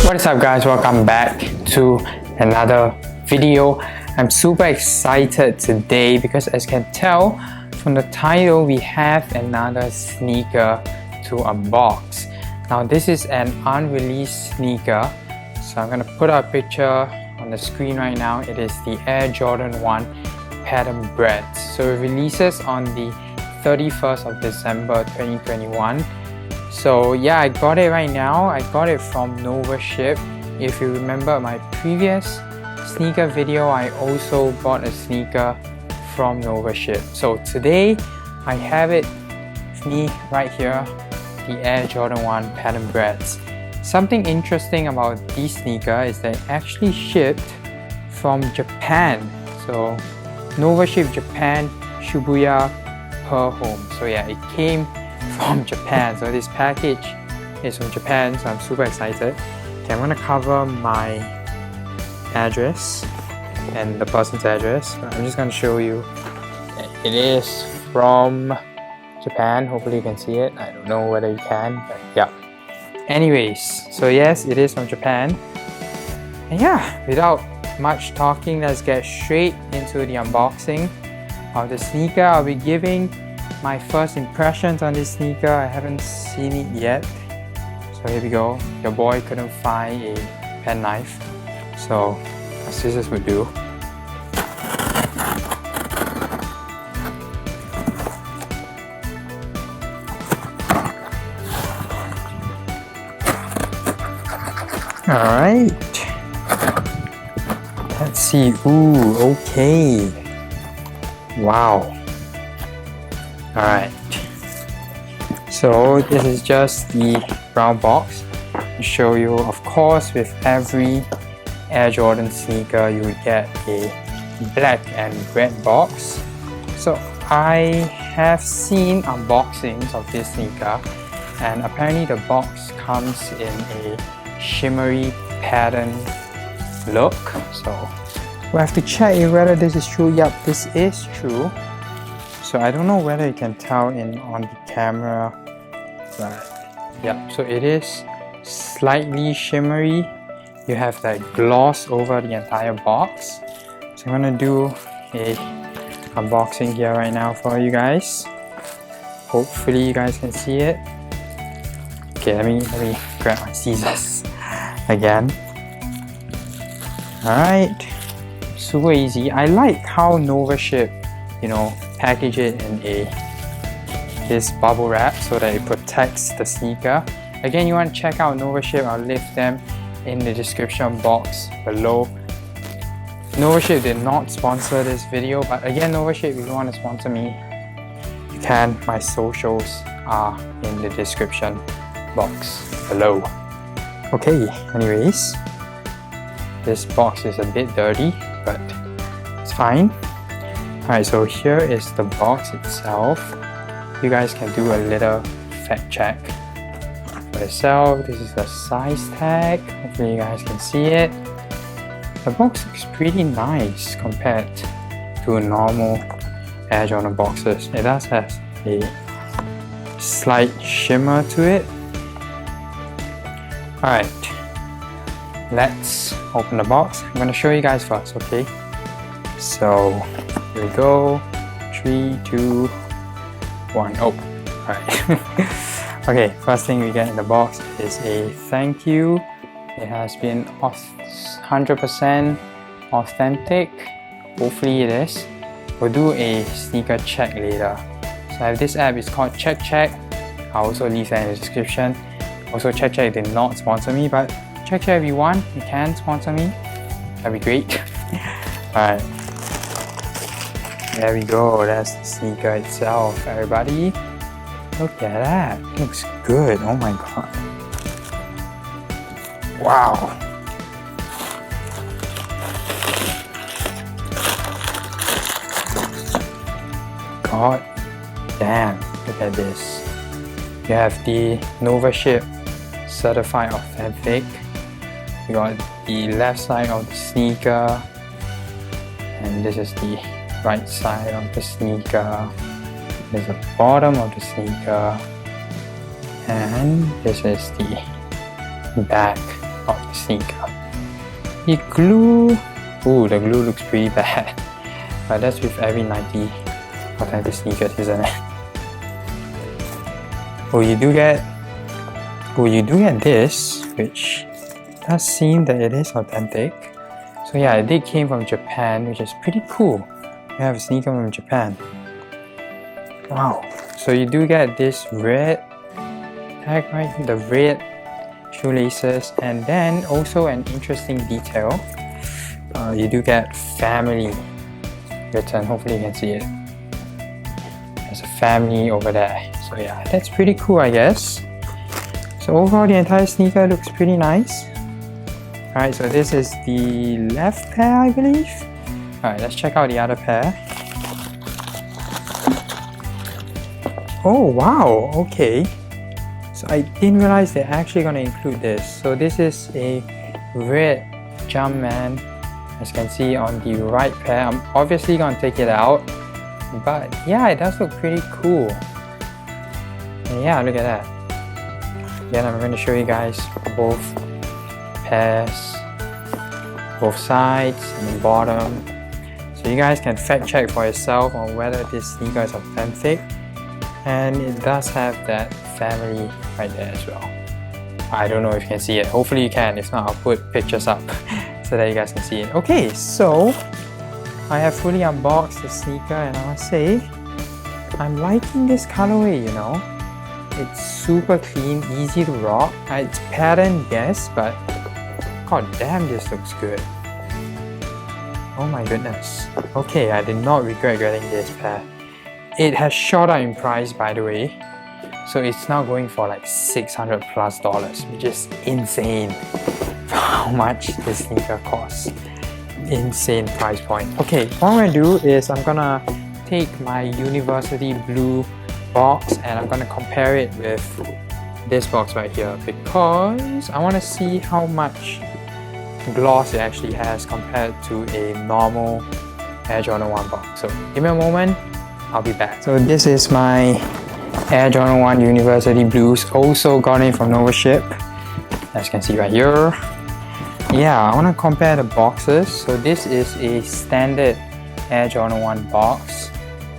What is up guys, welcome back to another video. I'm super excited today because as you can tell from the title, we have another sneaker to unbox. Now this is an unreleased sneaker, so I'm gonna put a picture on the screen right now. It is the Air Jordan 1 Patent Bred. So it releases on the 31st of December 2021. So yeah, I got it right now. I got it from Ship. If you remember my previous sneaker video, I also bought a sneaker from Ship. So today I have it with me right here, the Air Jordan 1 Patent Breds. Something interesting about this sneaker is that it actually shipped from Japan. So Ship Japan, Shibuya, Pearl Home. So yeah, it came from Japan. So this package is from Japan, so I'm super excited. Okay, I'm gonna cover my address and the person's address. I'm just gonna show you. It is from Japan. Hopefully you can see it. I don't know whether you can, but yeah. Anyways, so yes, it is from Japan. And yeah, without much talking, let's get straight into the unboxing of the sneaker. I'll be giving my first impressions on this sneaker. I haven't seen it yet. So here we go. Your boy couldn't find a pen knife, so scissors would do. Alright. Let's see. Ooh, okay. Wow. Alright, so this is just the brown box to show you. Of course, with every Air Jordan sneaker you would get a black and red box. So I have seen unboxings of this sneaker, and apparently the box comes in a shimmery pattern look. So we have to check whether this is true. Yep, this is true. So I don't know whether you can tell on the camera, but yeah, so it is slightly shimmery. You have that gloss over the entire box. So I'm gonna do a unboxing here right now for you guys. Hopefully you guys can see it. Okay, let me grab my scissors again. Alright, super easy. I like how Ship, package it in this bubble wrap so that it protects the sneaker. Again, you want to check out Ship, I'll leave them in the description box below. Ship did not sponsor this video, but again, Ship, if you want to sponsor me, you can. My socials are in the description box below. Okay, anyways, this box is a bit dirty, but it's fine. Alright, so here is the box itself. You guys can do a little fact check for yourself. This is the size tag. Hopefully you guys can see it. The box looks pretty nice compared to normal Air Jordan boxes. It does have a slight shimmer to it. Alright, let's open the box. I'm going to show you guys first, okay? So here we go. 3, 2, 1. Oh, alright. Okay, first thing we get in the box is a thank you. It has been 100% authentic. Hopefully it is. We'll do a sneaker check later. So I have this app, it's called Check. I'll also leave that in the description. Also, Check did not sponsor me, but Check if you want, you can sponsor me. That'd be great. Alright. There we go, that's the sneaker itself, everybody. Look at that, it looks good, oh my god. Wow. God damn, look at this. You have the Ship certified authentic. You got the left side of the sneaker, and this is the right side of the sneaker. There's the bottom of the sneaker, and this is the back of the sneaker. The glue, ooh, the glue looks pretty bad, but that's with every Nike authentic sneakers, isn't it? Oh, you do get this, which does seem that it is authentic. So yeah, it did came from Japan, which is pretty cool. We have a sneaker from Japan. Wow. So you do get this red tag right here, the red shoelaces, and then also an interesting detail. You do get family written. Hopefully you can see it. There's a family over there. So yeah, that's pretty cool, I guess. So overall, the entire sneaker looks pretty nice. Alright, so this is the left pair, I believe. Alright, let's check out the other pair. Oh wow, okay. So I didn't realize they're actually going to include this. So this is a red Jumpman, as you can see on the right pair. I'm obviously going to take it out, but yeah, it does look pretty cool. And yeah, look at that. Then I'm going to show you guys both pairs, both sides and the bottom, so you guys can fact check for yourself on whether this sneaker is authentic. And it does have that family right there as well. I don't know if you can see it. Hopefully you can. If not, I'll put pictures up so that you guys can see it. Okay, so I have fully unboxed the sneaker, and I must say I'm liking this colorway, you know. It's super clean, easy to rock. It's patterned, yes, but god damn, this looks good. Oh my goodness. Okay, I did not regret getting this pair. It has shot up in price, by the way, so it's now going for like $600+, which is insane for how much this sneaker costs. Insane price point. Okay, what I'm gonna do is I'm gonna take my university blue box and I'm gonna compare it with this box right here, because I want to see how much gloss it actually has compared to a normal Air Jordan 1 box. So give me a moment, I'll be back. So this is my Air Jordan 1 University Blues, also got it from Novaship, as you can see right here. Yeah, I want to compare the boxes. So this is a standard Air Jordan 1 box,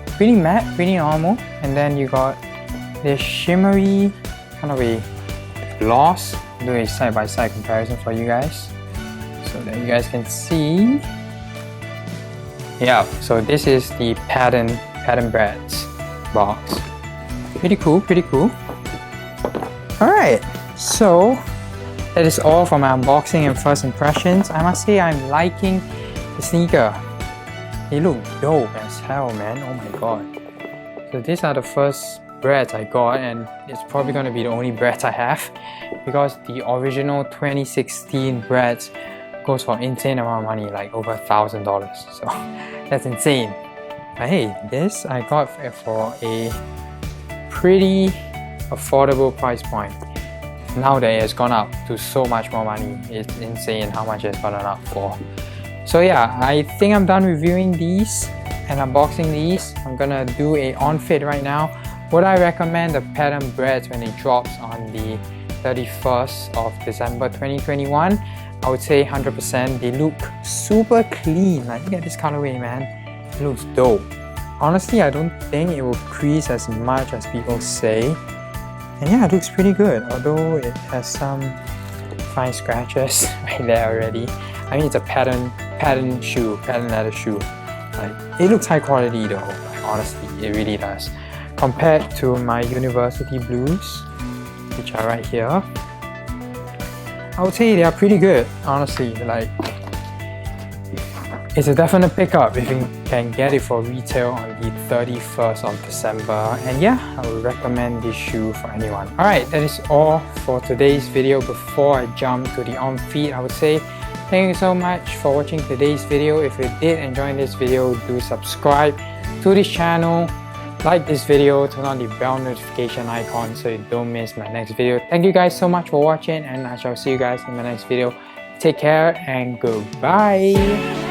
pretty matte, pretty normal, and then you got this shimmery kind of a gloss. I'll do a side-by-side comparison for you guys so that you guys can see. Yeah, so this is the Patent Bred box. Pretty cool, pretty cool. Alright, so that is all for my unboxing and first impressions. I must say I'm liking the sneaker. They look dope as hell, man. Oh my god. So these are the first Breds I got, and it's probably going to be the only Breds I have, because the original 2016 Breds goes for insane amount of money, like over $1,000. So that's insane. But hey, this I got for a pretty affordable price point. Now that it has gone up to so much more money, it's insane how much it's gone up for. So yeah, I think I'm done reviewing these and unboxing these. I'm gonna do a on fit right now. Would I recommend the Patent Bred when it drops on the 31st of December 2021? I would say 100%. They look super clean. Like, look at this colorway, man. It looks dope. Honestly, I don't think it will crease as much as people say. And yeah, it looks pretty good, although it has some fine scratches right there already. I mean, it's a patent leather shoe. Like, it looks high quality though, like, honestly, it really does. Compared to my University Blues, which are right here, I would say they are pretty good, honestly. Like, it's a definite pickup if you can get it for retail on the 31st of December. And yeah, I would recommend this shoe for anyone. Alright, that is all for today's video. Before I jump to the on feed, I would say thank you so much for watching today's video. If you did enjoy this video, do subscribe to this channel, like this video, turn on the bell notification icon so you don't miss my next video. Thank you guys so much for watching, and I shall see you guys in my next video. Take care and goodbye.